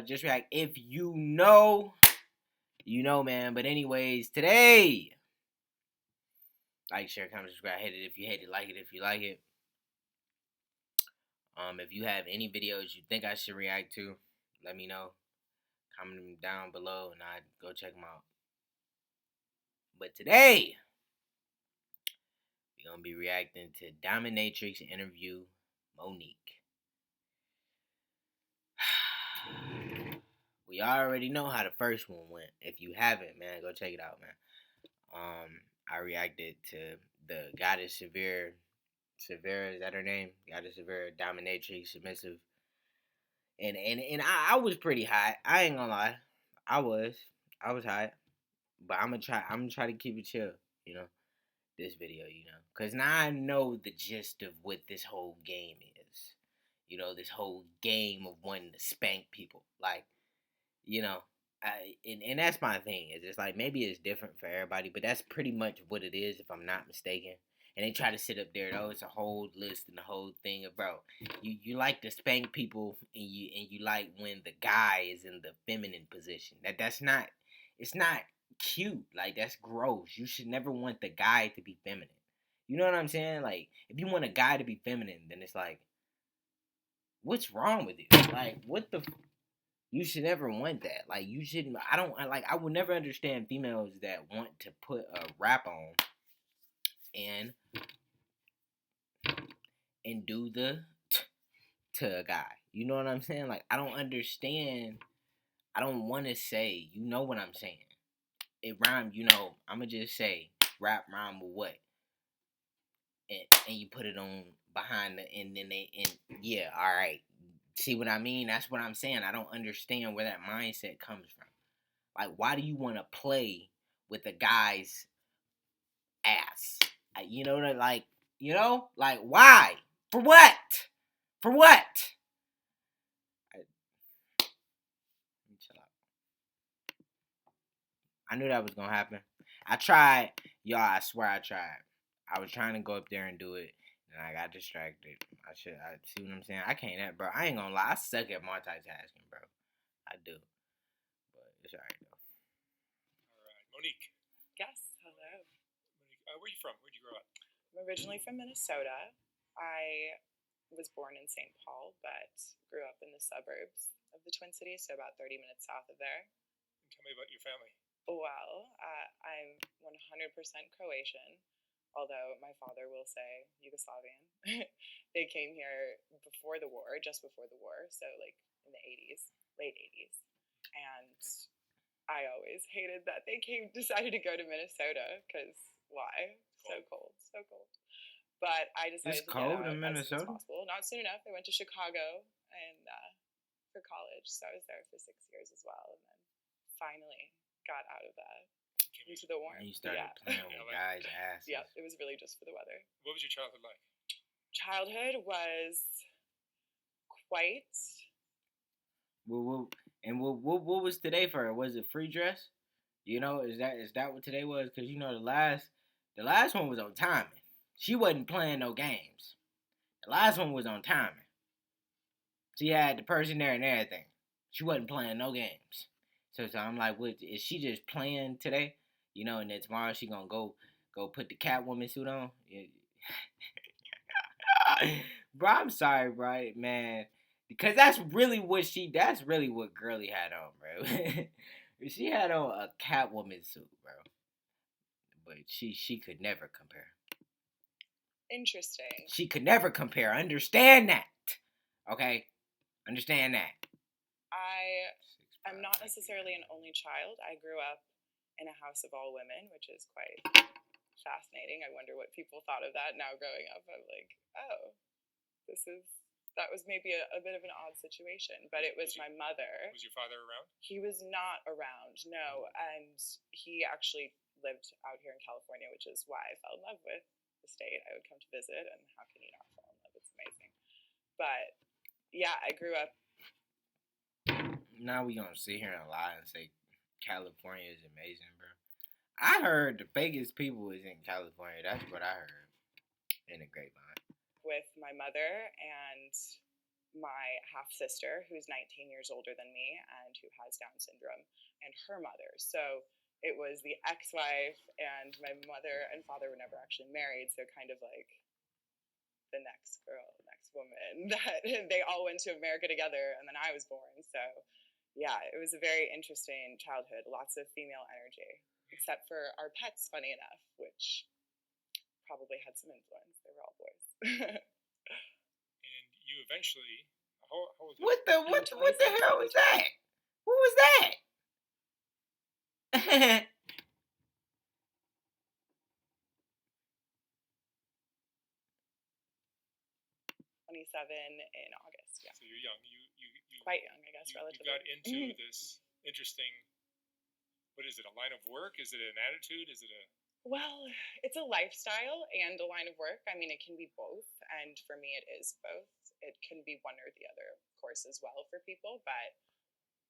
Just react. If you know, you know, man. But anyways, today, like, share, comment, subscribe. Hate it if you hate it. Like it if you like it. If you have any videos you think I should react to, let me know. Comment them down below, and I'll go check them out. But today, we're gonna be reacting to Dominatrix interview Monique. We already know how the first one went. If you haven't, man, go check it out, man. I reacted to the Goddess Severe, is that her name? Goddess Severe, Dominatrix, Submissive. And I was pretty hot. I ain't gonna lie. I was hot. But I'm gonna try to keep it chill, you know, this video, you know. Cause now I know the gist of what this whole game is. You know, this whole game of wanting to spank people. Like, you know, and that's my thing. It's just like, maybe it's different for everybody, but that's pretty much what it is, if I'm not mistaken. And they try to sit up there, though. It's a whole list and the whole thing of, bro, you like to spank people, and you like when the guy is in the feminine position. That's not, it's not cute. Like, that's gross. You should never want the guy to be feminine. You know what I'm saying? Like, if you want a guy to be feminine, then it's like, what's wrong with you? Like, what the? You should never want that. Like, you shouldn't. I will never understand females that want to put a rap on and do the to a guy. You know what I'm saying? Like, I don't understand. I don't want to say, you know what I'm saying. It rhymes, you know, I'm going to just say, rap rhyme with what? And you put it on behind the, and then yeah, all right. See what I mean? That's what I'm saying. I don't understand where that mindset comes from. Like, why do you want to play with a guy's ass? You know, like, you know? Like, why? For what? For what? Chill out. I knew that was going to happen. I tried. Y'all, I swear I tried. I was trying to go up there and do it, and I got distracted. I see what I'm saying? I can't, bro. I ain't gonna lie. I suck at multitasking, bro. I do. But it's alright, though. Alright. Monique. Yes, hello. Monique, where are you from? Where'd you grow up? I'm originally from Minnesota. I was born in St. Paul, but grew up in the suburbs of the Twin Cities, so about 30 minutes south of there. And tell me about your family. Well, I'm 100% Croatian, although my father will say Yugoslavian. They came here before the war, just before the war, so like in the 80s, late 80s. And I always hated that they decided to go to Minnesota, because why? So cold. But I decided to get out as soon as possible. Not soon enough. I went to Chicago and for college, so I was there for 6 years as well, and then finally got out of that into the warmth. And you started playing with guys' asses. Yeah, it was really just for the weather. What was your childhood like? Childhood was quite. What was today for her? Was it free dress? You know, is that what today was? Because you know the last one was on timing. She wasn't playing no games. The last one was on timing. She had the person there and everything. She wasn't playing no games. So I'm like, what, is she just playing today? You know, and then tomorrow she gonna go put the Catwoman suit on. Bro, I'm sorry, bro, man. Because that's really what Girly had on, bro. She had on a Catwoman suit, bro. But she could never compare. Interesting. She could never compare. Understand that. Okay? Understand that. I'm not necessarily an only child. I grew up in a house of all women, which is quite fascinating. I wonder what people thought of that now growing up. I'm like, oh, that was maybe a bit of an odd situation, but it was my mother. Was your father around? He was not around, no, and he actually lived out here in California, which is why I fell in love with the state. I would come to visit, and how can you not fall in love? It's amazing. But yeah, I grew up. Now we gonna sit here and lie and say California is amazing, bro. I heard the biggest people is in California. That's what I heard in the grapevine. With my mother, and my half sister, who's 19 years older than me and who has Down syndrome, and her mother. So it was the ex-wife, and my mother and father were never actually married, so kind of like the next girl, next woman, that they all went to America together, and then I was born. So yeah, it was a very interesting childhood, lots of female energy, except for our pets, funny enough, which probably had some influence. They were all boys. And you eventually, how old were What you? the hell was that? Who was that? 27 in August. Yeah, So you're young. You quite young, I guess, you relatively. got into this interesting. What is it? A line of work? Is it an attitude? Is it a? Well, it's a lifestyle and a line of work. I mean, it can be both, and for me, it is both. It can be one or the other, of course, as well for people, but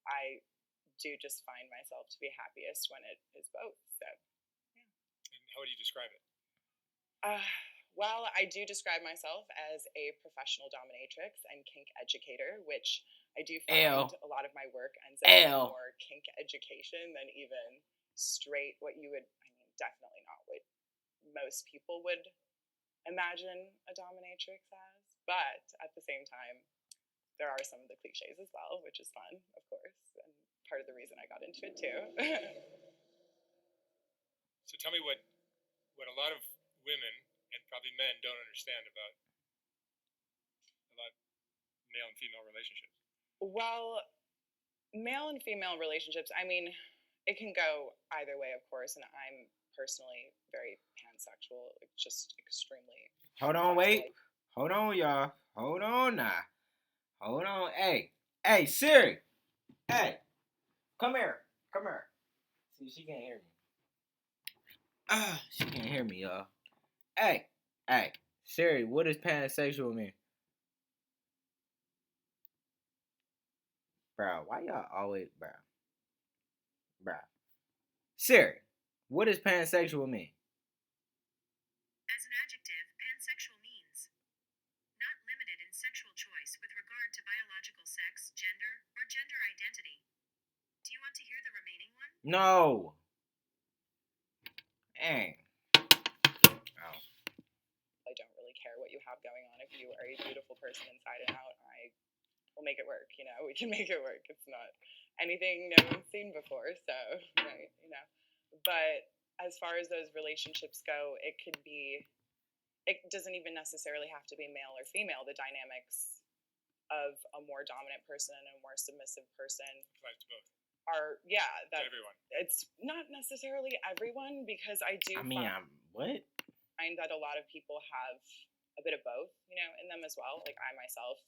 I do just find myself to be happiest when it is both. So, And how would you describe it? well, I do describe myself as a professional dominatrix and kink educator, which I do find a lot of my work ends up being more kink education than even straight what you would, I mean, definitely not what most people would imagine a dominatrix as. But at the same time, there are some of the cliches as well, which is fun, of course, and part of the reason I got into it too. So tell me what a lot of women and probably men don't understand about male and female relationships. Well, male and female relationships, I mean, it can go either way, of course, and I'm personally very pansexual. It's just extremely. Hold on, wait. Hold on, y'all. Hold on now. Hold on. Hey, Siri. Hey, come here. See, she can't hear me. She can't hear me, y'all. Hey, Siri, what does pansexual mean? Bro, why y'all always, bro? Siri, what does pansexual mean? As an adjective, pansexual means not limited in sexual choice with regard to biological sex, gender, or gender identity. Do you want to hear the remaining one? No. Dang. Oh. I don't really care what you have going on. If you are a beautiful person inside and out, I will make it work. You know, we can make it work. It's not anything no one's seen before, so right, you know. But as far as those relationships go, it could be. It doesn't even necessarily have to be male or female. The dynamics of a more dominant person and a more submissive person applies to both. That to everyone. It's not necessarily everyone, because I do. What? Find that a lot of people have a bit of both, you know, in them as well. Like I myself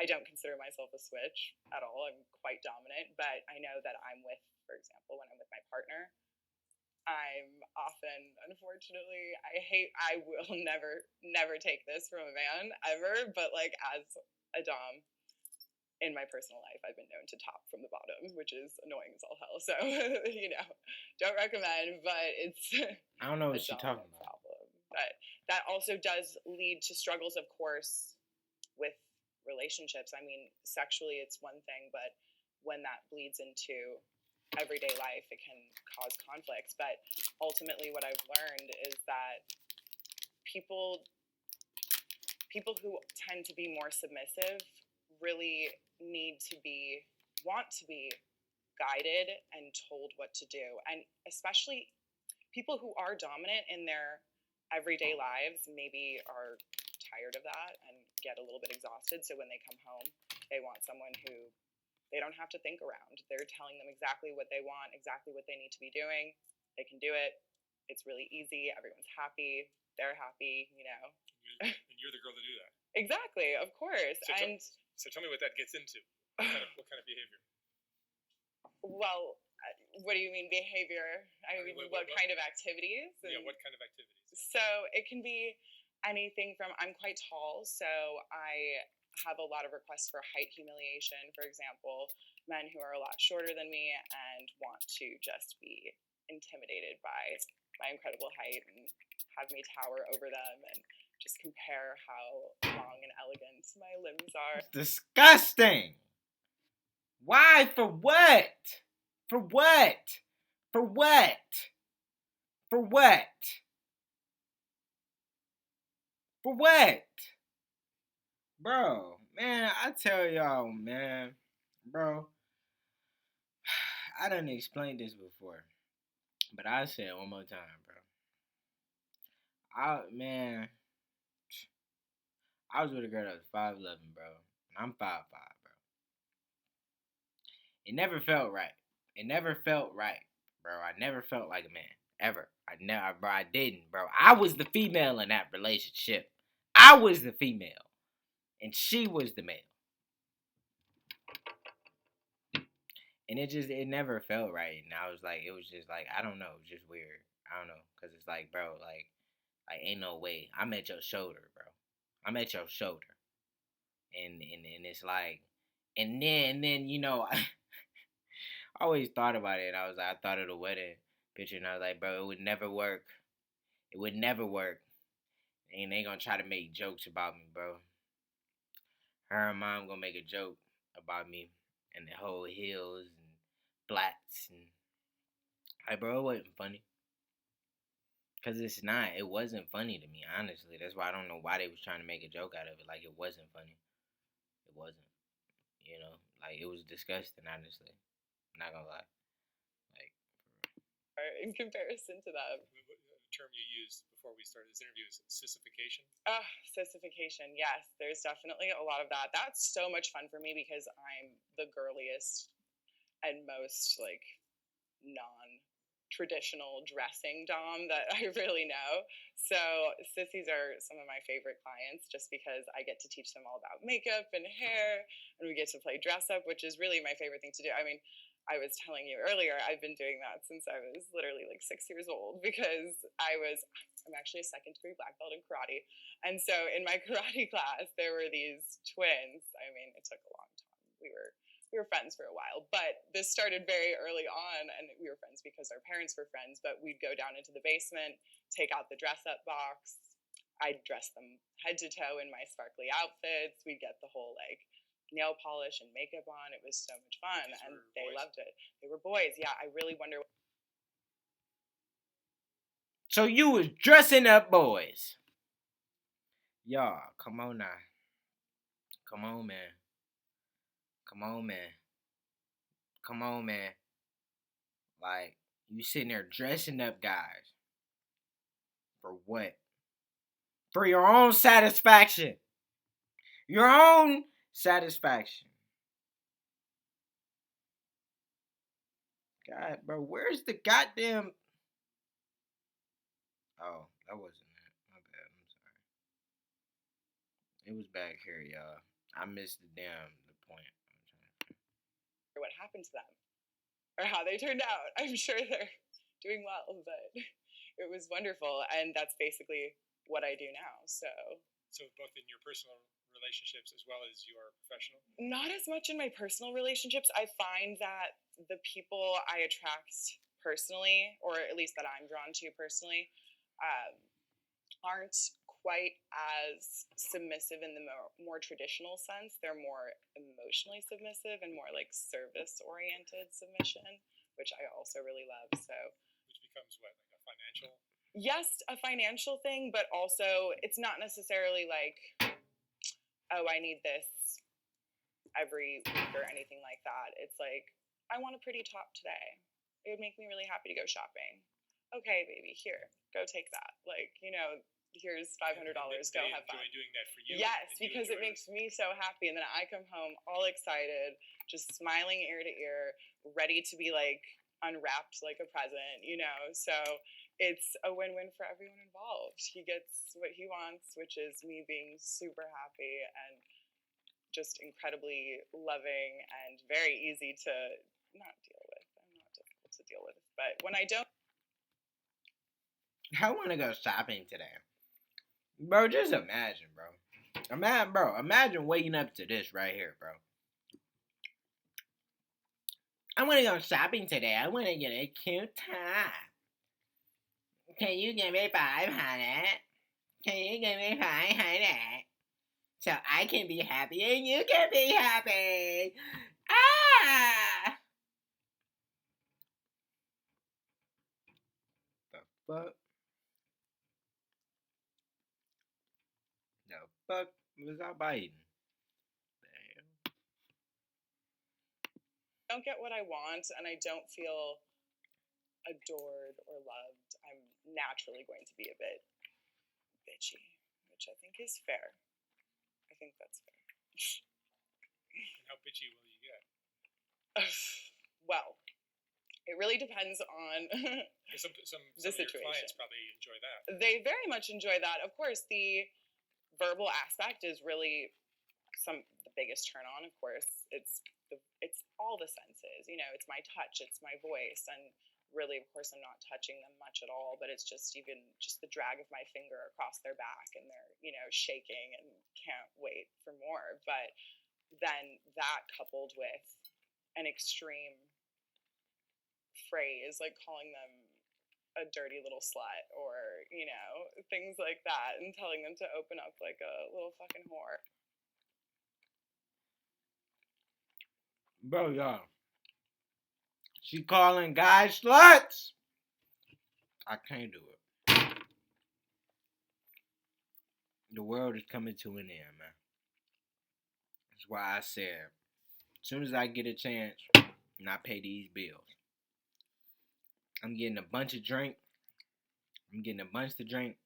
I don't consider myself a switch at all. I'm quite dominant, but I know that for example, when I'm with my partner, I'm often, unfortunately, I will never take this from a man ever, but like as a dom, in my personal life, I've been known to top from the bottom, which is annoying as all hell. So, you know, don't recommend, but it's I don't know what she's talking about. problem. But that also does lead to struggles, of course, with relationships. I mean, sexually, it's one thing, but when that bleeds into everyday life, it can cause conflicts. But ultimately, what I've learned is that people who tend to be more submissive really want to be guided and told what to do. And especially people who are dominant in their everyday lives maybe are tired of that and get a little bit exhausted. So when they come home, they want someone who they don't have to think around. They're telling them exactly what they want, exactly what they need to be doing. They can do it. It's really easy. Everyone's happy. They're happy, you know. And you're the girl to do that. Exactly, of course. So tell me what that gets into. What kind of behavior? Well, what do you mean behavior? I mean, what kind of activities? Yeah, what kind of activities? So it can be anything from, I'm quite tall, so I have a lot of requests for height humiliation, for example, men who are a lot shorter than me and want to just be intimidated by my incredible height and have me tower over them and just compare how long and elegant my limbs are. Disgusting. Why? For what? For what? For what? For what? For what? Bro, man, I tell y'all, man, bro, I done explained this before, but I'll say it one more time, bro. I was with a girl that was 5'11", bro, and I'm 5'5", bro. It never felt right. It never felt right, bro. I never felt like a man, ever. I didn't, bro. I was the female in that relationship. I was the female, and she was the male. And it never felt right. And I was like, it was just like, I don't know, just weird. I don't know, cause it's like, bro, like ain't no way. I'm at your shoulder, bro. I'm at your shoulder, and it's like, and then you know, I always thought about it. I thought of the wedding picture, and I was like, bro, it would never work. It would never work. And they gonna try to make jokes about me, bro. Her and mom gonna make a joke about me and the whole heels and flats and like, bro, it wasn't funny. Cause it's not. It wasn't funny to me, honestly. That's why I don't know why they was trying to make a joke out of it. Like it wasn't funny. It wasn't. You know, like it was disgusting. Honestly, I'm not gonna lie. Like, in comparison to that. The term you used before we started this interview is sissification. Sissification. Yes, there's definitely a lot of that. That's so much fun for me because I'm the girliest and most like non-traditional dressing dom that I really know. So sissies are some of my favorite clients just because I get to teach them all about makeup and hair, and we get to play dress up, which is really my favorite thing to do. I mean, I was telling you earlier, I've been doing that since I was literally like 6 years old because I'm actually a second-degree black belt in karate. And so in my karate class, there were these twins. I mean, it took a long time. We were friends for a while, but this started very early on, and we were friends because our parents were friends, but we'd go down into the basement, take out the dress-up box. I'd dress them head to toe in my sparkly outfits. We'd get the whole like nail polish and makeup on. It was so much fun, and they loved it. They were boys. Yeah, I really wonder. so you was dressing up boys. Y'all, come on now. Come on, man. Come on, man. Come on, man. Like, you sitting there dressing up guys. For what? For your own satisfaction. Your own satisfaction. God, bro, where's the goddamn... Oh, that wasn't it. My bad, I'm sorry. It was back here, y'all. I missed the point. What happened to them or how they turned out. I'm sure they're doing well, but it was wonderful, and that's basically what I do now. So both in your personal relationships as well as your professional? Not as much in my personal relationships. I find that the people I attract personally, or at least that I'm drawn to personally, aren't quite as submissive in the more traditional sense. They're more emotionally submissive and more like service-oriented submission, which I also really love. So, which becomes what, like a financial? Yes, a financial thing, but also it's not necessarily like, oh, I need this every week or anything like that. It's like, I want a pretty top today. It would make me really happy to go shopping. Okay, baby, here, go take that. Like, you know, here's $500. Go have fun. Enjoy doing that for you. Yes, because it makes me so happy, and then I come home all excited, just smiling ear to ear, ready to be like unwrapped like a present, you know. So it's a win-win for everyone involved. He gets what he wants, which is me being super happy and just incredibly loving and very easy to not deal with. I'm not difficult to deal with, but when I don't. I want to go shopping today. Bro, just imagine, bro. Imagine waking up to this right here, bro. I want to go shopping today. I want to get a cute top. Can you give me $500? Can you give me $500? So I can be happy and you can be happy. Ah! The fuck? The fuck was I biting? Don't get what I want and I don't feel adored or loved, I'm naturally going to be a bit bitchy, which I think is fair. I think that's fair. And how bitchy will you get? Well, it really depends on Some the of your situation. clients probably enjoy that. They very much enjoy that. Of course, the verbal aspect is really the biggest turn on. Of course, it's all the senses. You know, it's my touch, it's my voice, and really, of course, I'm not touching them much at all. But it's just even just the drag of my finger across their back, and they're shaking and can't wait for more. But then that coupled with an extreme phrase like calling them a dirty little slut or things like that, and telling them to open up like a little fucking whore. Bro, y'all. She calling guys sluts. I can't do it. The world is coming to an end, man. That's why I said, as soon as I get a chance and I pay these bills, I'm getting a bunch of drink. I'm getting a bunch to drink,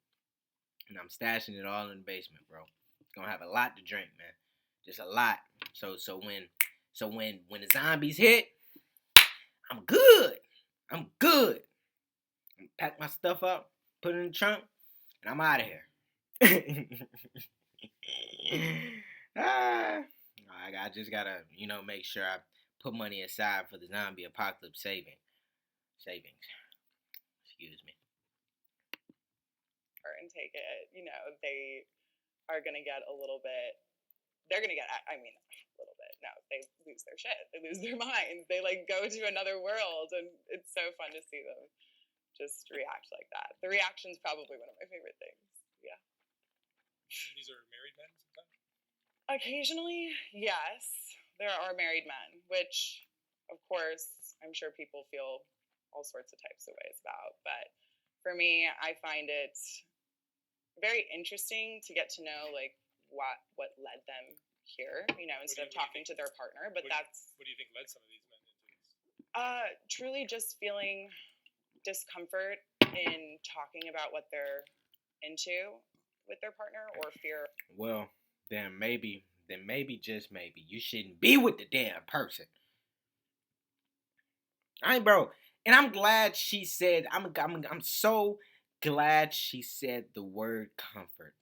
and I'm stashing it all in the basement, bro. Gonna have a lot to drink, man. Just a lot. So when the zombies hit, I'm good. I'm good. Pack my stuff up, put it in the trunk, and I'm out of here. I just gotta, make sure I put money aside for the zombie apocalypse savings. Excuse me. And take it, they are gonna get a little bit. They're gonna get, a little bit. No, they lose their shit. They lose their minds. They go to another world, and it's so fun to see them just react like that. The reaction's probably one of my favorite things. Yeah. These are married men sometimes? Occasionally, yes. There are married men, which, of course, I'm sure people feel all sorts of types of ways about. But for me, I find it very interesting to get to know, like, what led them here, instead of talking to their partner. But what do you think led some of these men into this? Truly just feeling discomfort in talking about what they're into with their partner, or fear. Well, then maybe, just maybe, you shouldn't be with the damn person. Bro. And I'm glad she said, I'm so glad she said the word comfort.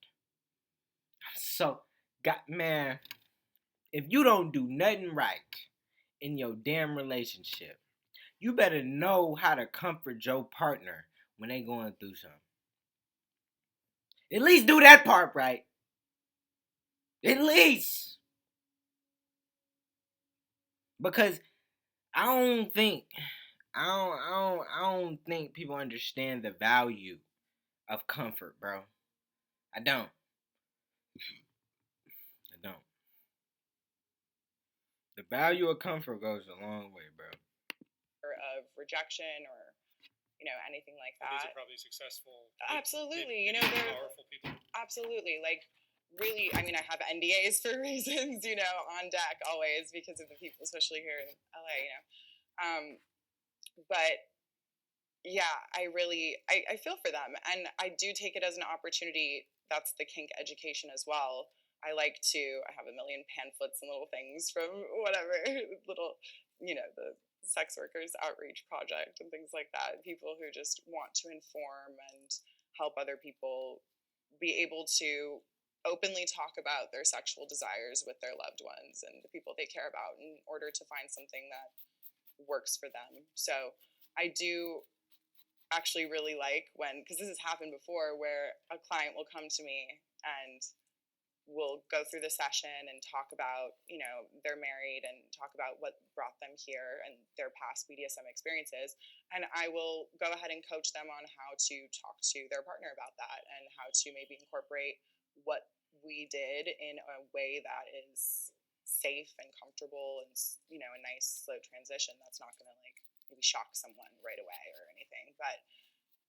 Man, if you don't do nothing right in your damn relationship, you better know how to comfort your partner when they going through something. At least do that part right. At least. Because I don't think people understand the value of comfort, bro. I don't. The value of comfort goes a long way, bro. Of rejection or anything like that. These are probably successful. Absolutely, they're powerful people. Absolutely, like really. I have NDAs for reasons, on deck always because of the people, especially here in LA. But yeah, I feel for them, and I do take it as an opportunity. That's the kink education as well. I have a million pamphlets and little things from whatever little, the sex workers outreach project and things like that. People who just want to inform and help other people be able to openly talk about their sexual desires with their loved ones and the people they care about in order to find something that works for them. So I do actually really like because this has happened before, where a client will come to me and we'll go through the session and talk about, they're married and talk about what brought them here and their past BDSM experiences. And I will go ahead and coach them on how to talk to their partner about that and how to maybe incorporate what we did in a way that is safe and comfortable and, you know, a nice slow transition that's not going to like maybe shock someone right away or anything. But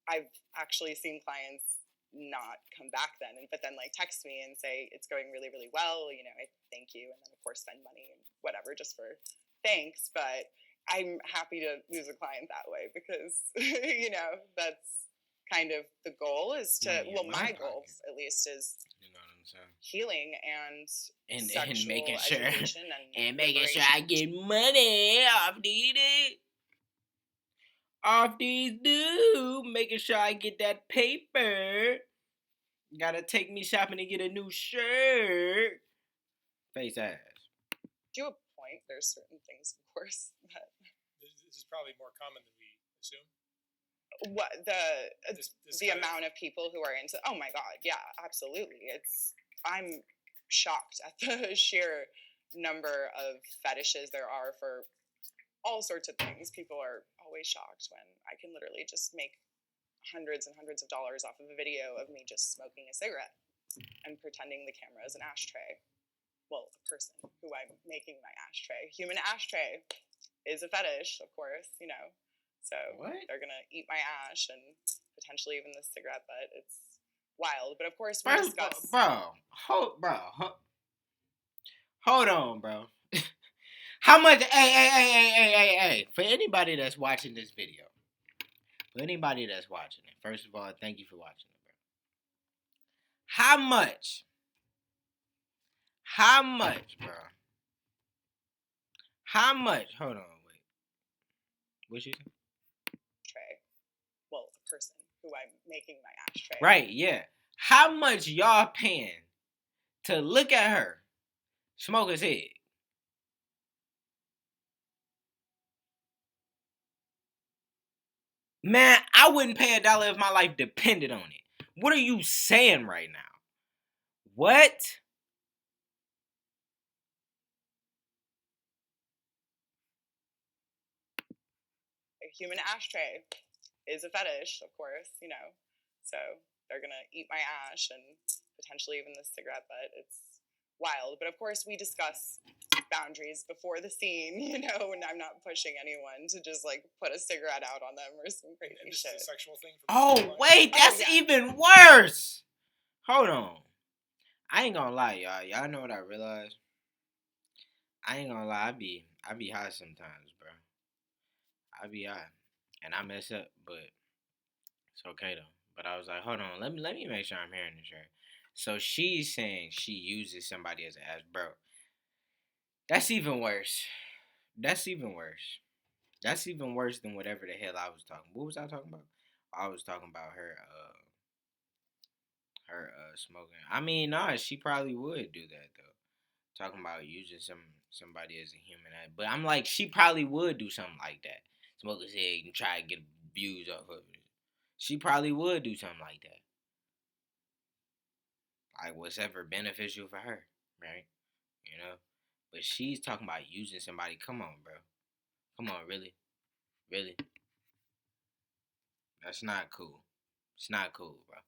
I've actually seen clients not come back then, but then like text me and say it's going really, really well, you know, I thank you, and then of course spend money and whatever just for thanks. But I'm happy to lose a client that way because you know, that's kind of the goal is to my goal at least is, you know what I'm saying, healing and making sure education and making sure I get money off these dudes, making sure I get that paper. Gotta take me shopping to get a new shirt. Face ass. To a point, there's certain things, of course, that this is probably more common than we assume. What the amount of people who are into? Oh my god, yeah, absolutely. I'm shocked at the sheer number of fetishes there are for all sorts of things. People are always shocked when I can literally just make hundreds and hundreds of dollars off of a video of me just smoking a cigarette and pretending the camera is an ashtray. Well, the person who I'm making my ashtray, human ashtray, is a fetish, of course, you know. So they're gonna eat my ash and potentially even the cigarette butt. It's wild, but of course we discuss. Hold on, bro. How much? Hey! For anybody that's watching this video, first of all, thank you for watching it, bro. How much, bro? How much? Hold on, wait. What you say? Well, the person who I'm making my ashtray. Right, yeah. How much y'all paying to look at her smoke a cig? Man, I wouldn't pay $1 if my life depended on it. What are you saying right now? What? A human ashtray is a fetish, of course, you know. So they're gonna eat my ash and potentially even the cigarette butt. It's wild, but of course we discuss boundaries before the scene, you know, and I'm not pushing anyone to just like put a cigarette out on them or some crazy shit. This is a sexual thing. Oh wait, that's even worse. Hold on, I ain't gonna lie, y'all. Y'all know what I realized? I ain't gonna lie, I be high sometimes, bro. I be high, and I mess up, but it's okay though. But I was like, hold on, let me make sure I'm hearing this right. So she's saying she uses somebody as an ass, bro. That's even worse. That's even worse. That's even worse than whatever the hell I was talking. What was I talking about? I was talking about her smoking. I mean, nah, she probably would do that though. Talking about using somebody as a human, but I'm like, she probably would do something like that. Smoke a cig and try to get views off of it. She probably would do something like that. Like what's ever beneficial for her, right? You know. But she's talking about using somebody. Come on, bro. Come on, really, really. That's not cool. It's not cool, bro.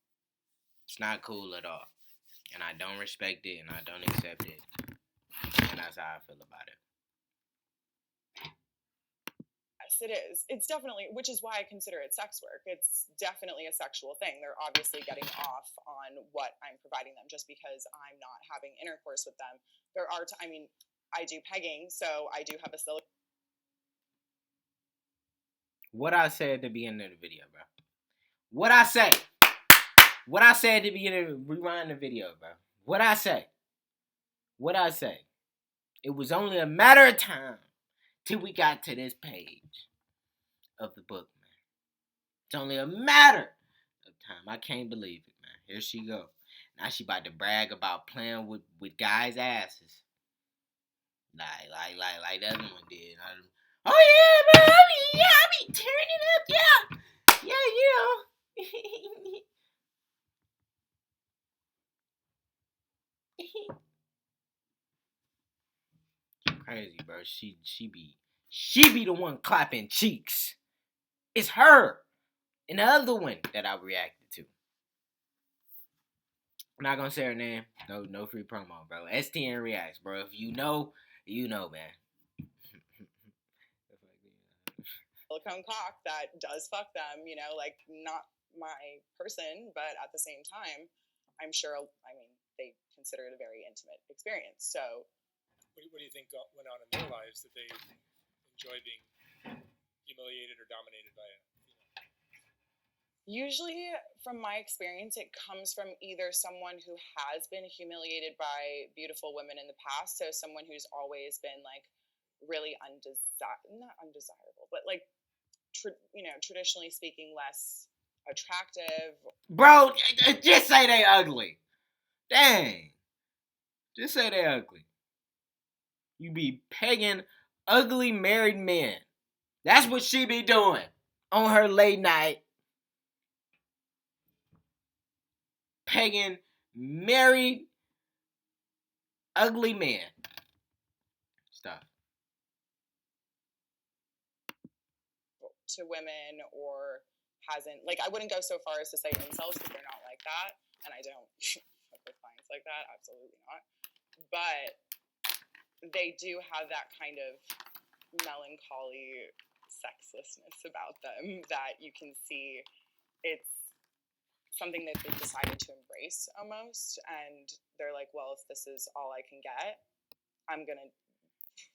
It's not cool at all. And I don't respect it, and I don't accept it. And that's how I feel about it. Yes, it is. It's definitely, which is why I consider it sex work. It's definitely a sexual thing. They're obviously getting off on what I'm providing them just because I'm not having intercourse with them. There are, I mean, I do pegging, so I do have a silicone. What I said at the beginning of the video, bro. What I say at the beginning, rewind the video, bro. What I say. It was only a matter of time till we got to this page of the book, man. It's only a matter of time. I can't believe it, man. Here she go. Now she about to brag about playing with guys' asses. Like the other one did. Oh yeah, man. I be tearing it up, yeah. Yeah, you know. Crazy, bro. She be the one clapping cheeks. It's her and the other one that I reacted to. I'm not gonna say her name. No free promo, bro. STN Reacts, bro. If you know, you know, man. Silicone cock that does fuck them, you know, like not my person, but at the same time, I'm sure, I mean, they consider it a very intimate experience. So, what do you think went on in their lives that they enjoy being humiliated or dominated by a female? Usually, from my experience, it comes from either someone who has been humiliated by beautiful women in the past, so someone who's always been like really not undesirable, but like traditionally speaking, less attractive. Bro, just say they ugly. Dang. Just say they ugly. You be pegging ugly married men. That's what she be doing on her late night. Pegging married ugly men. Stop. To women, or hasn't, like, I wouldn't go so far as to say themselves because they're not like that, and I don't fuck with clients like that, absolutely not. But they do have that kind of melancholy sexlessness about them that you can see. It's something that they've decided to embrace almost, and they're like, well, if this is all I can get, I'm gonna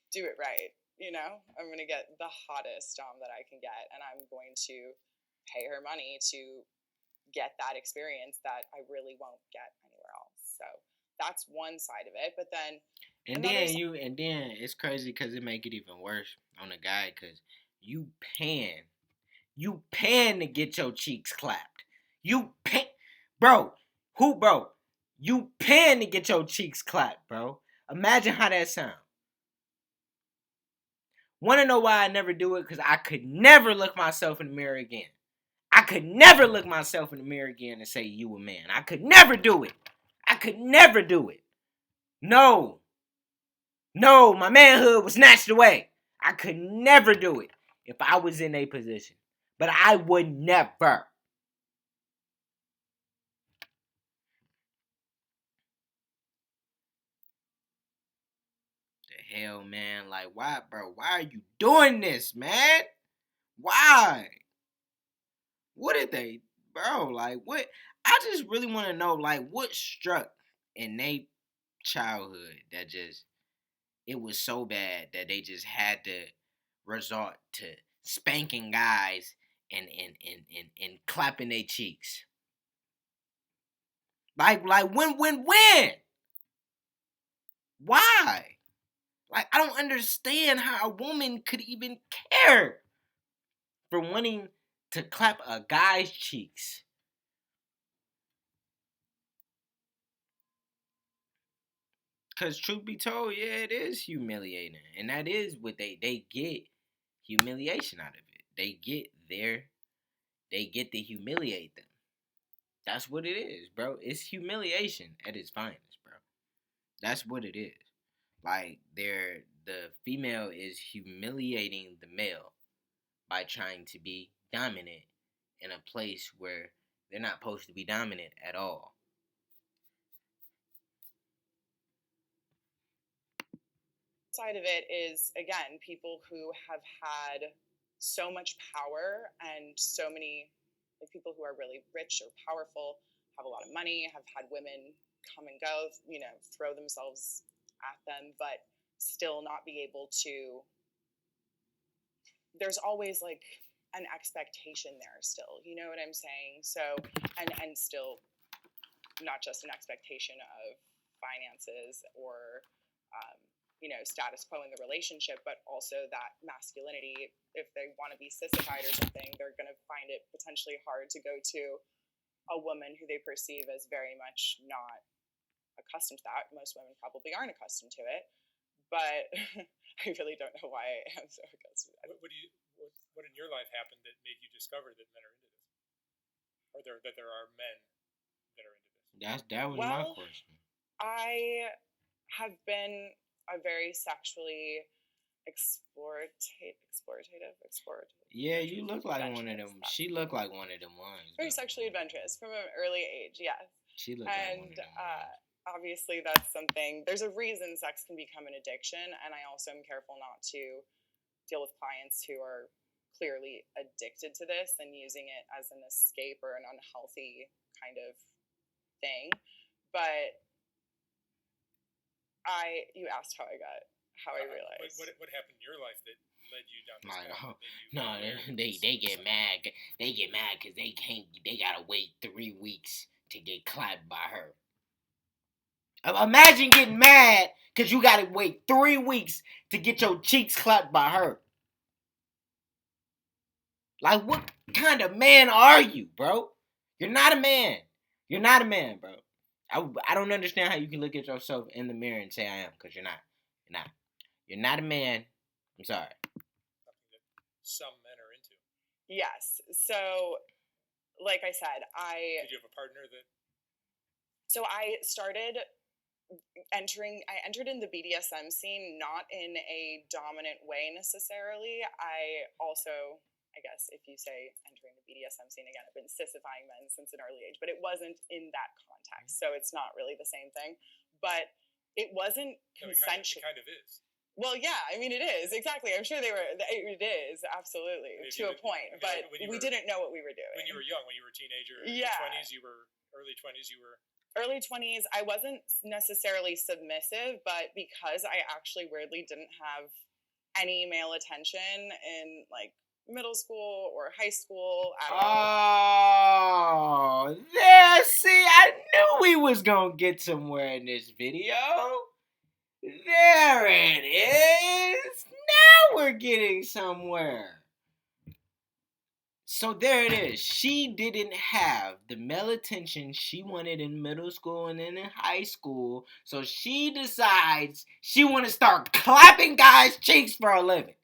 do it right. You know, I'm gonna get the hottest that I can get, and I'm going to pay her money to get that experience that I really won't get anywhere else. So that's one side of it. But then, and then it's crazy because it make it even worse on the guy because you paying to get your cheeks clapped. You pay, bro. You paying to get your cheeks clapped, bro. Imagine how that sound. Want to know why I never do it? Because I could never look myself in the mirror again. I could never look myself in the mirror again and say you a man. I could never do it. I could never do it. No, my manhood was snatched away. I could never do it if I was in a position. But I would never. The hell, man? Like, why, bro? Why are you doing this, man? Why? What did they, bro? Like, what? I just really want to know, like, what struck in their childhood that just, it was so bad that they just had to resort to spanking guys and clapping their cheeks. Like when? Why? Like, I don't understand how a woman could even care for wanting to clap a guy's cheeks. Because truth be told, yeah, it is humiliating. And that is what they get humiliation out of it. They get to humiliate them. That's what it is, bro. It's humiliation at its finest, bro. That's what it is. Like, the female is humiliating the male by trying to be dominant in a place where they're not supposed to be dominant at all. Side of it is, again, people who have had so much power and so many, like, people who are really rich or powerful, have a lot of money, have had women come and go, throw themselves at them, but still not be able to. There's always like an expectation there still, you know what I'm saying? So, and still not just an expectation of finances or status quo in the relationship, but also that masculinity. If they want to be sissified or something, they're going to find it potentially hard to go to a woman who they perceive as very much not accustomed to that. Most women probably aren't accustomed to it, but I really don't know why I am so accustomed to that. What in your life happened that made you discover that men are into this, or that there are men that are into this? That was my question. I have been a very sexually explorative. Yeah, you look like one of them. She looked like one of them ones. Very sexually adventurous from an early age, yes. She looked like one of And them models. obviously, that's something. There's a reason sex can become an addiction, and I also am careful not to deal with clients who are clearly addicted to this and using it as an escape or an unhealthy kind of thing. But you asked how I realized. What happened in your life that led you down this Like, path? no, they get mad. They get mad because they can't. They gotta wait 3 weeks to get clapped by her. Imagine getting mad because you gotta wait 3 weeks to get your cheeks clapped by her. Like, what kind of man are you, bro? You're not a man. You're not a man, bro. I don't understand how you can look at yourself in the mirror and say I am, because you're not. You're not. You're not a man. I'm sorry. Something that some men are into. Yes. So, like I said, Did you have a partner that? So I entered in the BDSM scene, not in a dominant way necessarily. I also, I guess if you say entering the BDSM scene, again, I've been cissifying men since an early age, but it wasn't in that context. So it's not really the same thing. But it wasn't consensual. It kind of is. Well, yeah, I mean, it is. Exactly. I'm sure it is, absolutely, to a point. But we didn't know what we were doing. When you were young, when you were a teenager, yeah. Early 20s, you were... Early 20s, I wasn't necessarily submissive, but because I actually weirdly didn't have any male attention in, like, middle school or high school at all. Oh, there, see, I knew we was gonna get somewhere in this video. There it is. Now we're getting somewhere. So there it is. She didn't have the male attention she wanted in middle school and then in high school. So she decides she want to start clapping guys' cheeks for a living.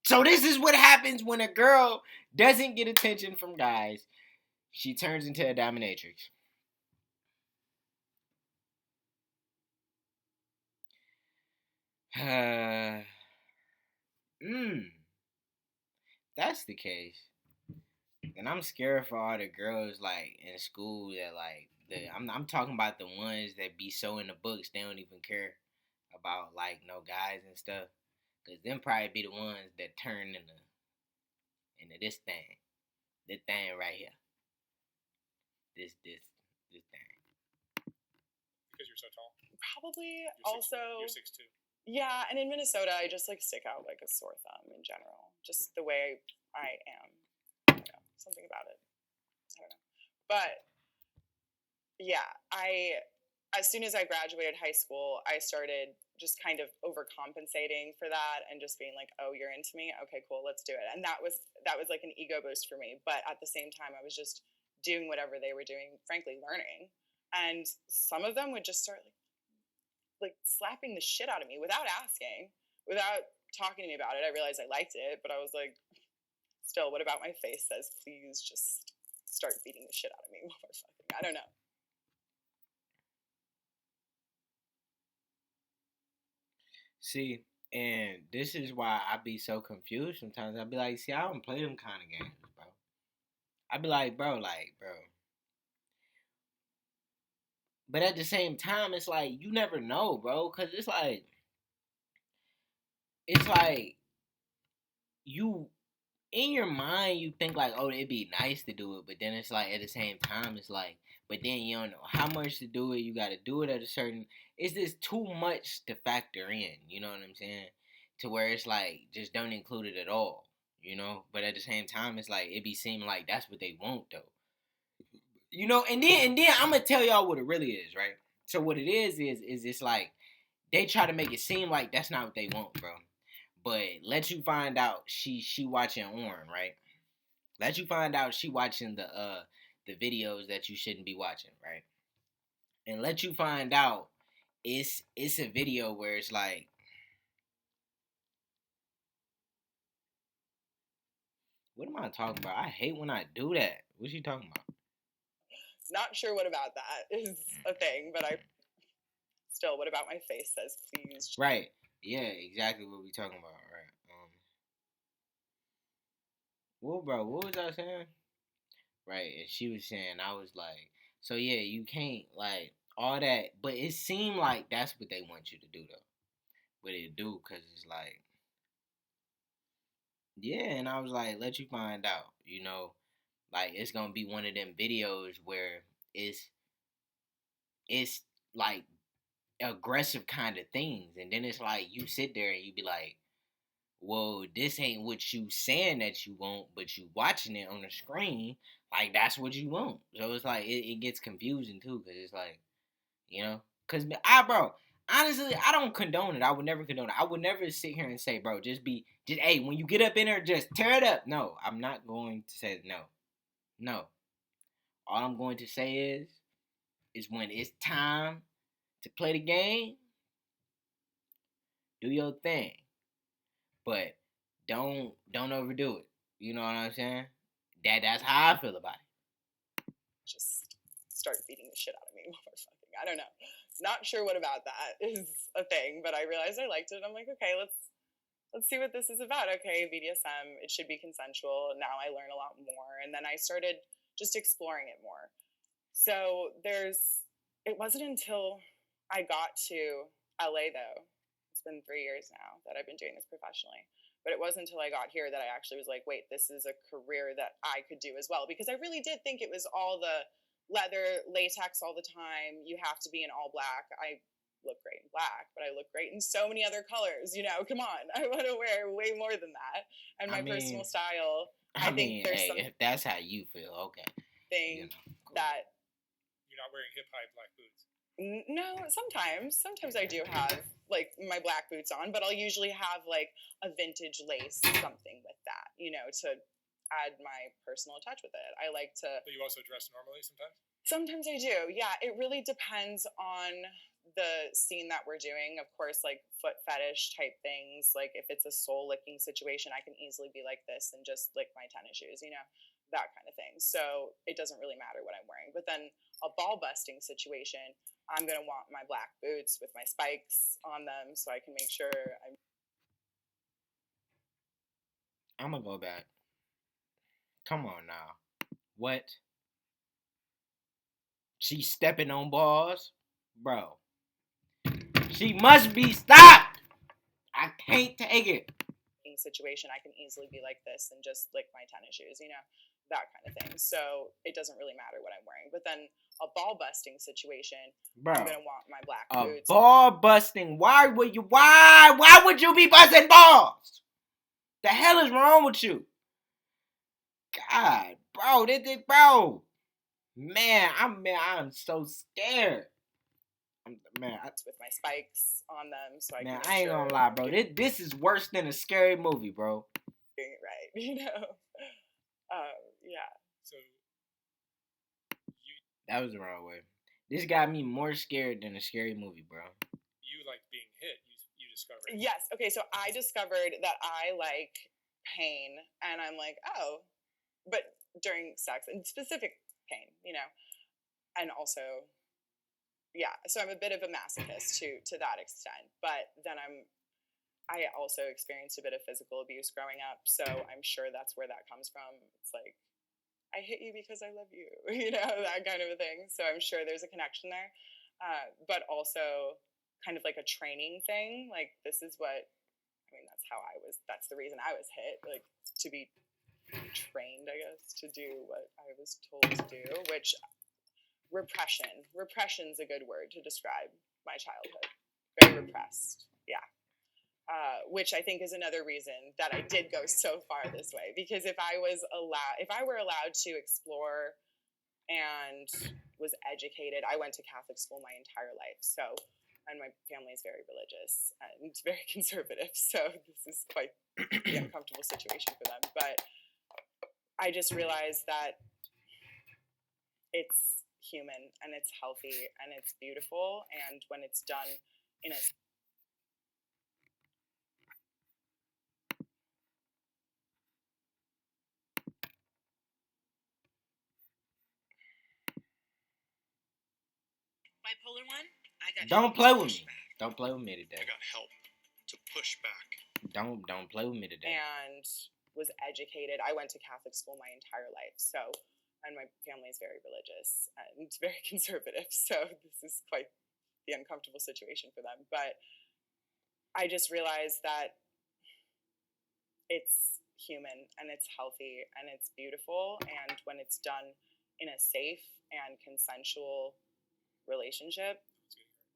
So this is what happens when a girl doesn't get attention from guys. She turns into a dominatrix. That's the case. And I'm scared for all the girls like in school that like I'm talking about the ones that be so in the books they don't even care about like no guys and stuff. Cause them probably be the ones that turn into this thing. This thing right here. This thing. Because you're so tall? Probably. You're 6'2". Yeah, and in Minnesota, I just like stick out like a sore thumb in general. Just the way I am. I don't know. Something about it. I don't know. But yeah, as soon as I graduated high school, I started just kind of overcompensating for that and just being like, oh, you're into me? Okay, cool, let's do it. And that was like an ego boost for me. But at the same time, I was just doing whatever they were doing, frankly, learning. And some of them would just start like slapping the shit out of me without asking, without talking to me about it. I realized I liked it, but I was like, still, what about my face says, please just start beating the shit out of me while we're fucking. I don't know. See, and this is why I be so confused sometimes. I be like, see, I don't play them kind of games, bro. I be like, bro. But at the same time, it's like, you never know, bro. Because it's like, you, in your mind, you think like, oh, it'd be nice to do it. But then it's like, at the same time, it's like, but then you don't know how much to do it. You got to do it at a certain, it's just too much to factor in. You know what I'm saying? To where it's like, just don't include it at all. You know? But at the same time, it's like, it be seeming like that's what they want, though. You know? And then I'm going to tell y'all what it really is, right? So what it is it's like, they try to make it seem like that's not what they want, bro. But let you find out she watching Orm, right? Let you find out she watching the videos that you shouldn't be watching, right? And let you find out it's a video where it's like, what am I talking about? I hate when I do that. What's she talking about? Not sure what about that is a thing, but still, what about my face says, please. Right. Yeah, exactly what we talking about, right? Well, bro, what was I saying? Right, and she was saying, I was like, so yeah, you can't like all that, but it seemed like that's what they want you to do though. What they do, cause it's like, yeah, and I was like, let you find out, you know, like it's gonna be one of them videos where it's it's like aggressive kind of things, and then it's like you sit there and you be like, well, this ain't what you saying that you want, but you watching it on the screen, like that's what you want. So it's like it gets confusing too, cause it's like, you know, cause bro, honestly, I don't condone it. I would never condone it. I would never sit here and say, bro, just hey, when you get up in there, just tear it up. No, I'm not going to say no, no. All I'm going to say is when it's time to play the game, do your thing, but don't overdo it. You know what I'm saying? That's how I feel about it. Just start beating the shit out of me while we're fucking. I don't know. Not sure what about that is a thing, but I realized I liked it. I'm like, okay, let's see what this is about. Okay, BDSM, it should be consensual. Now I learn a lot more, and then I started just exploring it more. So it wasn't until I got to LA though. It's been 3 years now that I've been doing this professionally. But it wasn't until I got here that I actually was like, wait, this is a career that I could do as well. Because I really did think it was all the leather, latex all the time. You have to be in all black. I look great in black, but I look great in so many other colors. You know, come on. I want to wear way more than that. And my personal style, I think there's if that's how you feel, okay. Thing cool. That you're not wearing hip-high black boots. No, sometimes I do have like my black boots on, but I'll usually have like a vintage lace something with that, you know, to add my personal touch with it. I like to. But you also dress normally sometimes? Sometimes I do. Yeah, it really depends on the scene that we're doing. Of course, like foot fetish type things, like if it's a soul licking situation, I can easily be like this and just lick my tennis shoes, you know, that kind of thing. So it doesn't really matter what I'm wearing. But then a ball busting situation, I'm going to want my black boots with my spikes on them so I can make sure I'm going to go back. Come on now. What? She's stepping on balls? Bro. She must be stopped! I can't take it. Situation, I can easily be like this and just lick my tennis shoes, you know, that kind of thing. So it doesn't really matter what I'm wearing. But then a ball busting situation, bro, I'm gonna want my black boots. Ball busting? Why would you be busting balls? The hell is wrong with you? God, bro. Man, I'm so scared. With my spikes on them, so I ain't gonna lie, bro. This is worse than a scary movie, bro. Doing it right, you know. Yeah. So that was the wrong way. This got me more scared than a scary movie, bro. You like being hit. You discovered. Yes. Okay. So I discovered that I like pain, and I'm like, oh, but during sex and specific pain, you know, and also. Yeah, so I'm a bit of a masochist to that extent, but then I also experienced a bit of physical abuse growing up, so I'm sure that's where that comes from. It's like, I hit you because I love you, you know, that kind of a thing. So I'm sure there's a connection there, but also kind of like a training thing. Like that's that's the reason I was hit, like to be trained, I guess, to do what I was told to do, which. Repression's a good word to describe my childhood. Very repressed, yeah. Which I think is another reason that I did go so far this way. Because if I were allowed to explore and was educated, I went to Catholic school my entire life. So, and my family is very religious and very conservative. So this is quite the uncomfortable situation for them. But I just realized that it's human and it's healthy and it's beautiful, and when it's done in a bipolar one, I got don't play with me. Don't play with me today. I got help to push back. Don't play with me today. And was educated. I went to Catholic school my entire life, so, and my family is very religious and very conservative, so this is quite the uncomfortable situation for them. But I just realized that it's human and it's healthy and it's beautiful, and when it's done in a safe and consensual relationship,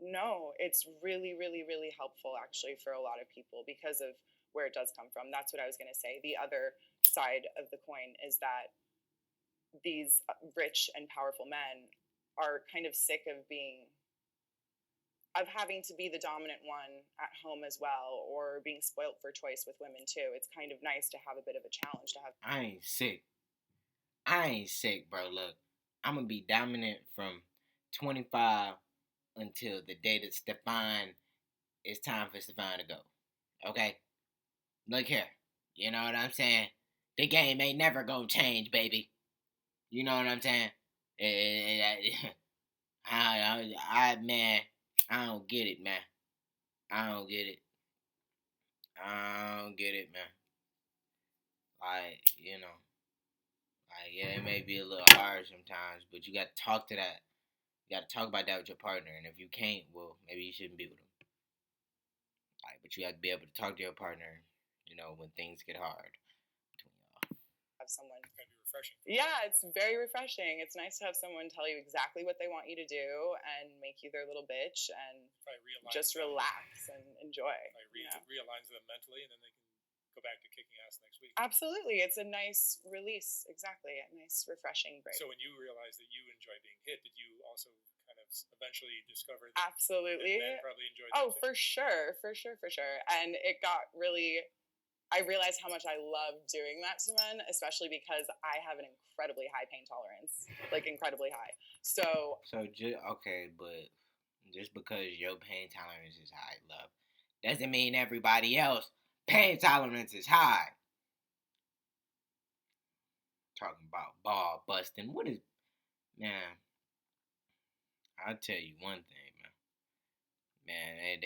no, it's really, really, really helpful actually for a lot of people because of where it does come from. That's what I was going to say. The other side of the coin is that these rich and powerful men are kind of sick of having to be the dominant one at home as well, or being spoilt for choice with women too. It's kind of nice to have a bit of a challenge to have. I ain't sick, bro. Look, I'm gonna be dominant from 25 until the day that it's time for Stefan to go. Okay? Look here. You know what I'm saying? The game ain't never gonna change, baby. You know what I'm saying? Man, I don't get it, man. I don't get it, man. Like, yeah, it may be a little hard sometimes, but you gotta talk to that. You gotta talk about that with your partner, and if you can't, well, maybe you shouldn't be with them. But you have to be able to talk to your partner, when things get hard between y'all. Have someone. It's gotta be refreshing. Yeah, it's very refreshing. It's nice to have someone tell you exactly what they want you to do and make you their little bitch and just relax and enjoy. Realigns them mentally, and then they can go back to kicking ass next week. Absolutely. It's a nice release. Exactly. A nice, refreshing break. So when you realized that you enjoy being hit, did you also kind of eventually discover that absolutely men probably enjoyed that for sure. And it got really, I realized how much I love doing that to men, especially because I have an incredibly high pain tolerance, like incredibly high. Okay, but just because your pain tolerance is high, love, doesn't mean everybody else pain tolerance is high. Talking about ball busting. What is, man? I'll tell you one thing, man. Man,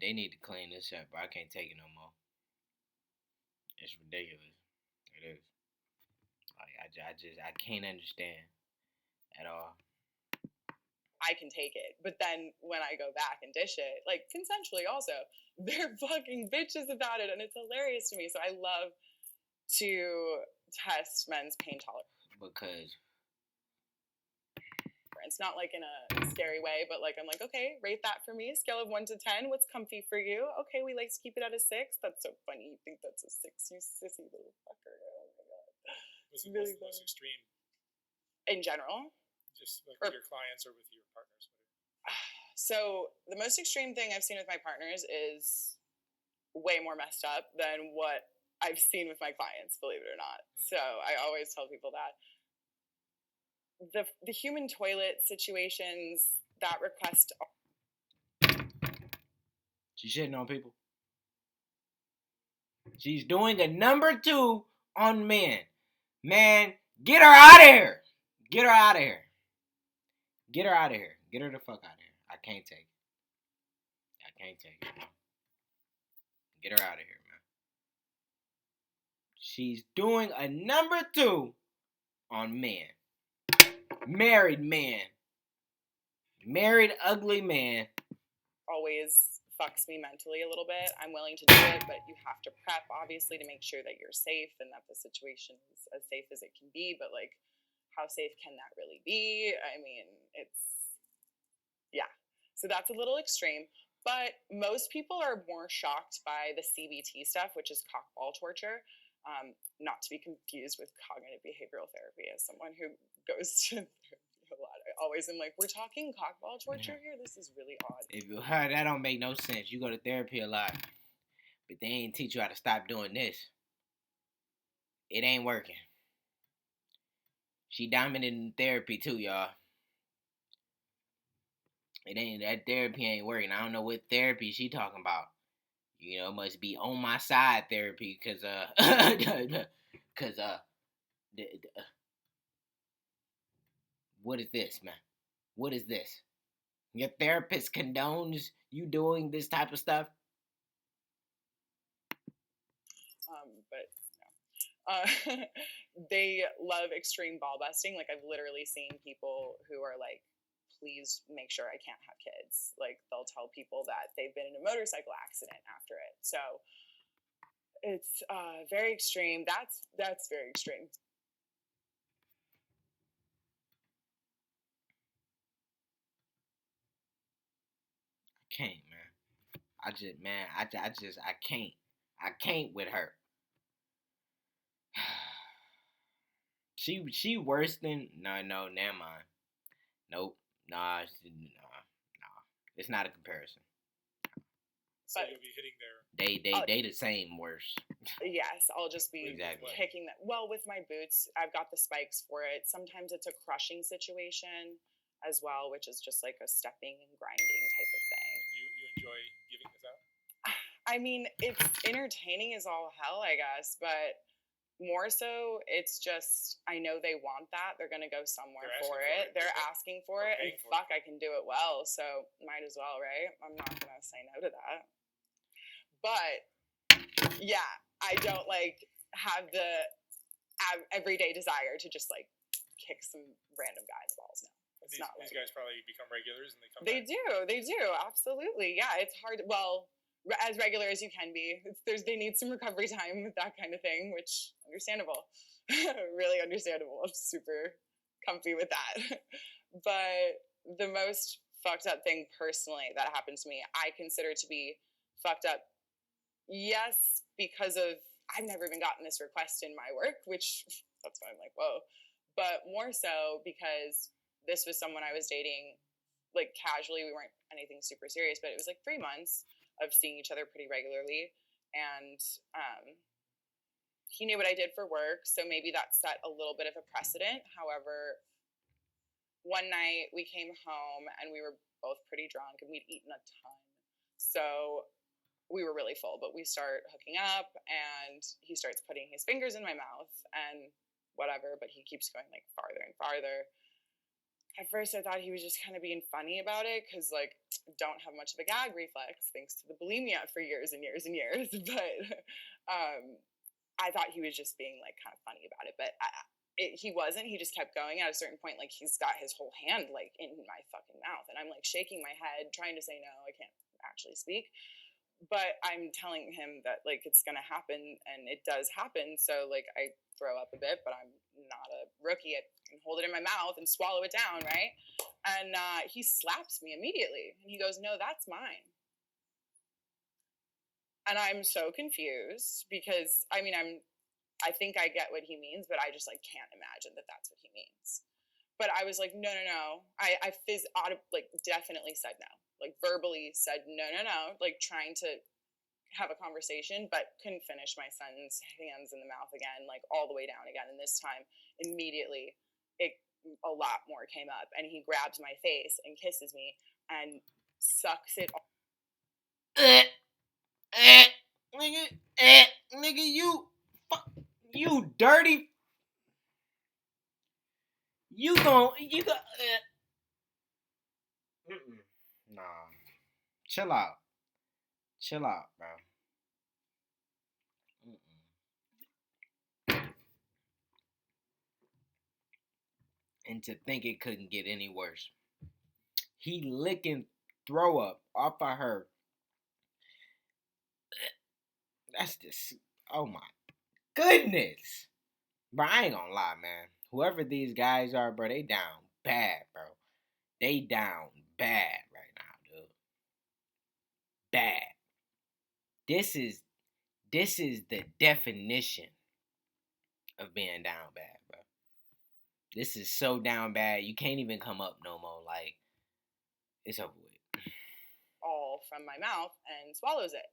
they need to clean this up. I can't take it no more. It's ridiculous. It is. I can't understand at all. I can take it, but then when I go back and dish it, like consensually also, they're fucking bitches about it, and it's hilarious to me. So I love to test men's pain tolerance. Because it's not like in a scary way, but like I'm like, okay, rate that for me. Scale of 1 to 10. What's comfy for you? Okay, we like to keep it at a 6. That's so funny. You think that's a 6, you sissy little fucker. Oh my god. What's the most extreme? In general? Just like with your clients or with your partners? So the most extreme thing I've seen with my partners is way more messed up than what I've seen with my clients, believe it or not. So I always tell people that. The human toilet situations that request. She's shitting on people. She's doing a number 2 on men. Man, get her out of here. Get her out of here. Get her out of here. Get her the fuck out of here. I can't take it. Man. Get her out of here, man. She's doing a number 2 on men. Married men. Married ugly man. Always fucks me mentally a little bit. I'm willing to do it, but you have to prep, obviously, to make sure that you're safe and that the situation is as safe as it can be. But, like, how safe can that really be? I mean, yeah. So that's a little extreme. But most people are more shocked by the CBT stuff, which is cockball torture. Not to be confused with cognitive behavioral therapy. As someone who goes to therapy a lot, I always am like, we're talking cockball torture here? This is really odd. If you heard, that don't make no sense. You go to therapy a lot, but they ain't teach you how to stop doing this. It ain't working. She dominant in therapy too, y'all. That therapy ain't working. I don't know what therapy she talking about. It must be on my side therapy, cause what is this, man? What is this? Your therapist condones you doing this type of stuff? But They love extreme ball busting. Like, I've literally seen people who are like, please make sure I can't have kids. Like, they'll tell people that they've been in a motorcycle accident after it. So it's very extreme. That's very extreme. Can't, man. I can't. I can't with her. She worse than no, never mind. Nope. Nah. It's not a comparison. So But- you'll be hitting their. They the same worse. Yes, I'll just be Exactly. kicking that. Well, with my boots, I've got the spikes for it. Sometimes it's a crushing situation as well, which is just like a stepping and grinding type of thing. You enjoy giving this out? I mean, it's entertaining as all hell, I guess, but more so, it's just I know they want that. They're gonna go somewhere They're for asking for it. it. They're asking for They're it, and paying for fuck, I can do it well, so might as well, right? I'm not gonna say no to that. But yeah, I don't like have the everyday desire to just like kick some random guy in the balls. No, it's not These like guys probably become regulars and they come they back. do, absolutely. Yeah, it's hard. Well, as regular as you can be. They need some recovery time with that kind of thing, which understandable, really understandable. I'm super comfy with that. But the most fucked up thing personally that happened to me, I consider to be fucked up. Yes, because of I've never even gotten this request in my work, which that's why I'm like, whoa. But more so because this was someone I was dating, like casually. We weren't anything super serious, but it was like 3 months of seeing each other pretty regularly, and he knew what I did for work, so maybe that set a little bit of a precedent. However, one night we came home and we were both pretty drunk and we'd eaten a ton, so we were really full, but we start hooking up and he starts putting his fingers in my mouth and whatever, but he keeps going like farther and farther. At first I thought he was just kind of being funny about it because like don't have much of a gag reflex thanks to the bulimia for years and years and years, but I thought he was just being like kind of funny about it, but he wasn't. He just kept going. At a certain point, like he's got his whole hand like in my fucking mouth and I'm like shaking my head trying to say no, I can't actually speak. But I'm telling him that like it's gonna happen, and it does happen. So like I throw up a bit, but I'm not a rookie. I can hold it in my mouth and swallow it down, right? And he slaps me immediately, and he goes, "No, that's mine." And I'm so confused because I mean I think I get what he means, but I just like can't imagine that that's what he means. But I was like, no. I like definitely said no. Like verbally said no, like trying to have a conversation, but couldn't finish. My son's hands in the mouth again, like all the way down again. And this time, immediately, a lot more came up, and he grabs my face and kisses me and sucks it. Nigga, you dirty. You gon' Nah. Chill out, bro. And to think it couldn't get any worse. He licking throw up off of her. That's just, oh my goodness. Bro, I ain't gonna lie, man. Whoever these guys are, bro, they down bad, bro. They down bad right now, dude. Bad. This is the definition of being down bad, bro. This is so down bad, you can't even come up no more. Like, it's over with. All from my mouth and swallows it.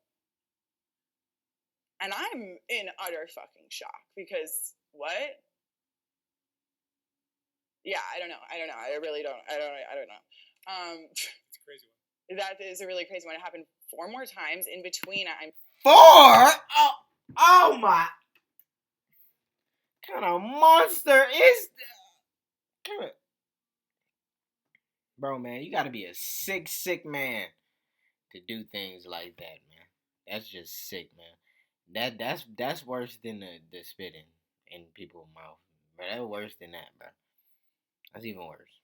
And I'm in utter fucking shock because what? Yeah, I don't know. I really don't. I don't know. It's a crazy one. That is a really crazy one. It happened 4 more times. In between, I'm 4? Oh my. What kind of monster is that? Bro, man, you gotta be a sick man to do things like that, man. That's just sick, man. That's worse than the spitting. in people's mouth. But that's worse than that, bro. That's even worse.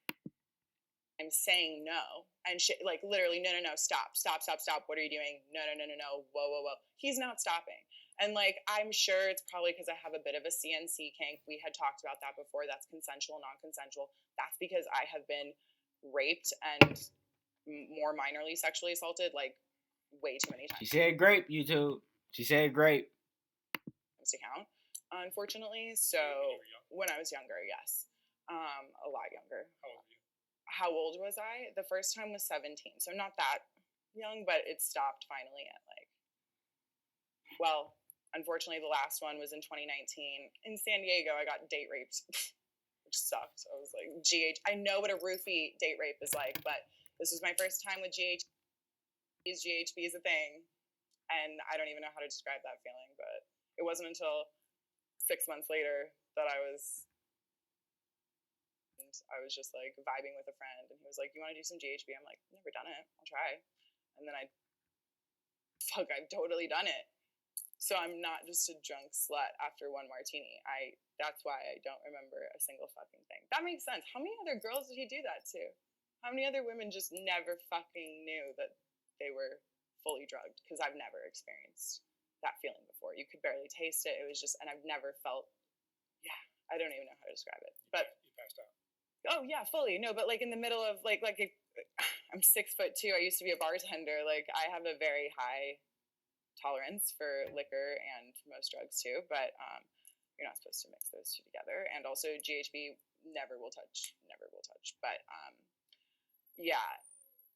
I'm saying no. And shit, like literally, no, stop. What are you doing? No. Whoa. He's not stopping. And like, I'm sure it's probably because I have a bit of a CNC kink. We had talked about that before. That's consensual, non-consensual. That's because I have been raped and more minorly sexually assaulted like way too many times. She said grape, YouTube. She said grape. To count, unfortunately. So when I was younger, yes. A lot younger. How old were you? How old was I? The first time was 17, so not that young, but it stopped finally at like, well, unfortunately the last one was in 2019 in San Diego. I got date raped, which sucked. I was like, I know what a roofie date rape is like, but this was my first time with GHB is a thing, and I don't even know how to describe that feeling, but it wasn't until 6 months later that I was just like vibing with a friend, and he was like, "You want to do some GHB?" I'm like, "Never done it. I'll try." And then I've totally done it. So I'm not just a drunk slut after one martini. That's why I don't remember a single fucking thing. That makes sense. How many other girls did he do that to? How many other women just never fucking knew that they were fully drugged? Because I've never experienced that feeling before. You could barely taste it. It was just, and I've never felt, I don't even know how to describe it. But you passed out. Oh yeah, fully. No, but like in the middle of I'm 6'2". I used to be a bartender. Like I have a very high tolerance for liquor and most drugs too. But you're not supposed to mix those two together. And also GHB never will touch. But yeah,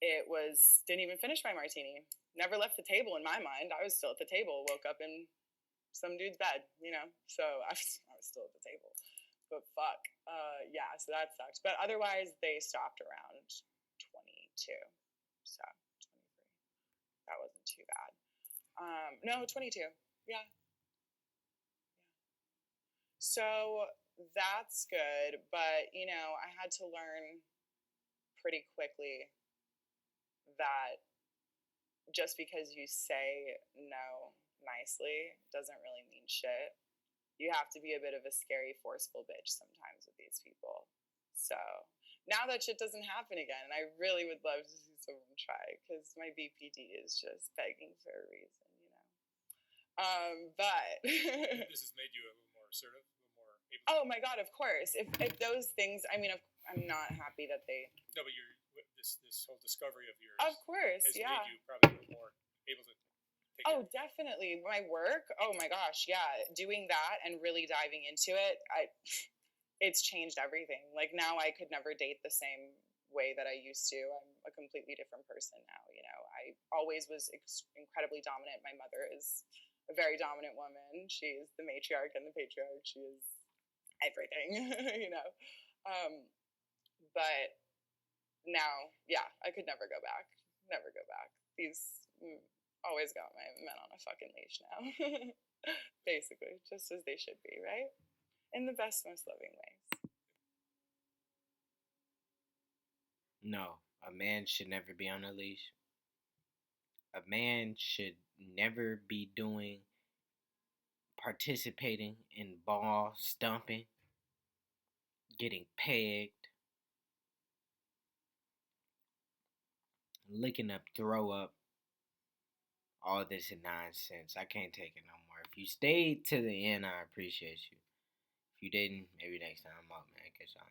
it was didn't even finish my martini. Never left the table in my mind. I was still at the table. Woke up in some dude's bed, So I was still at the table. But fuck, so that sucked. But otherwise, they stopped around 22, so 23. That wasn't too bad. No, 22. Yeah. So that's good, but I had to learn pretty quickly that just because you say no nicely doesn't really mean shit. You have to be a bit of a scary, forceful bitch sometimes with these people. So now that shit doesn't happen again, and I really would love to see someone try, because my BPD is just begging for a reason, But this has made you a little more assertive, a little more able. Oh my god, of course. If those things, I mean, I'm not happy that they. No, but this whole discovery of yours. Of course, has yeah. made you probably a little more able to. Definitely. My work, oh my gosh, yeah. Doing that and really diving into it, it's changed everything. Like now I could never date the same way that I used to. I'm a completely different person now, I always was incredibly dominant. My mother is a very dominant woman. She's the matriarch and the patriarch. She is everything, But now, yeah, I could never go back. Never go back. These... always got my men on a fucking leash now. Basically, just as they should be, right? In the best, most loving ways. No, a man should never be on a leash. A man should never be participating in ball stumping, getting pegged, licking up throw up. All this is nonsense. I can't take it no more. If you stayed to the end, I appreciate you. If you didn't, maybe next time I'm out, man. Catch y'all.